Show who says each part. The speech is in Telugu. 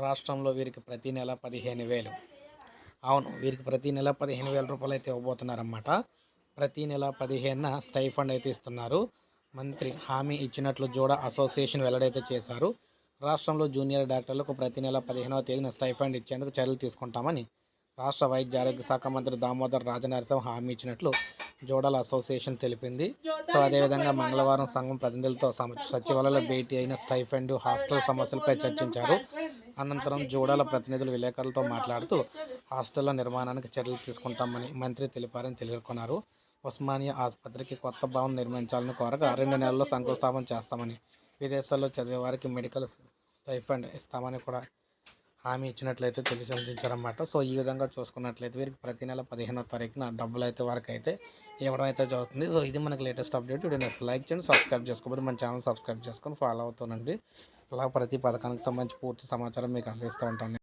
Speaker 1: రాష్ట్రంలో వీరికి ప్రతి నెల 15,000. అవును. వీరికి ప్రతి నెల 15,000 రూపాయలైతే ఇవ్వబోతున్నారన్నమాట. ప్రతి నెల 15న స్టైఫండ్ అయితే ఇస్తున్నారు. మంత్రి హామీ ఇచ్చినట్లు జోడా అసోసియేషన్ వెల్లడైతే చేశారు. రాష్ట్రంలో జూనియర్ డాక్టర్లకు ప్రతి నెల 15వ తేదీన స్టైఫండ్ ఇచ్చేందుకు చర్యలు తీసుకుంటామని రాష్ట్ర వైద్య ఆరోగ్య శాఖ మంత్రి దామోదర్ రాజనరసింహ హామీ ఇచ్చినట్లు జోడల అసోసియేషన్ తెలిపింది. సో అదేవిధంగా మంగళవారం సంఘం ప్రతినిధులతో సచివాలయంలో భేటీ అయిన స్టైఫండ్, హాస్టల్ సమస్యలపై చర్చించారు. అనంతరం జోడల ప్రతినిధులు విలేకరులతో మాట్లాడుతూ హాస్టళ్ల నిర్మాణానికి చర్యలు తీసుకుంటామని మంత్రి తెలిపారని పేర్కొన్నారు. ఉస్మానియా ఆసుపత్రికి కొత్త భవనం నిర్మించాలని కోరగా 2 నెలల్లో శంకుస్థాపన చేస్తామని, విదేశాల్లో చదివే వారికి మెడికల్ స్టైఫండ్ ఇస్తామని కూడా హామీ ఇచ్చినట్లయితే తెలియజేశారన్నమాట. సో ఈ విధంగా చూసుకున్నట్లయితే వీరికి ప్రతి నెల 15వ తారీఖున డబ్బులు అయితే వారికి అయితే ఇవ్వడం అయితే జరుగుతుంది. సో ఇది మనకి లేటెస్ట్ అప్డేట్. వీడియో లైక్ చేయండి, సబ్స్క్రైబ్ చేసుకోబోదు మన ఛానల్ సబ్స్క్రైబ్ చేసుకొని ఫాలో అవుతానండి. అలా ప్రతి పథకానికి సంబంధించి పూర్తి సమాచారం మీకు అందిస్తూ ఉంటాను.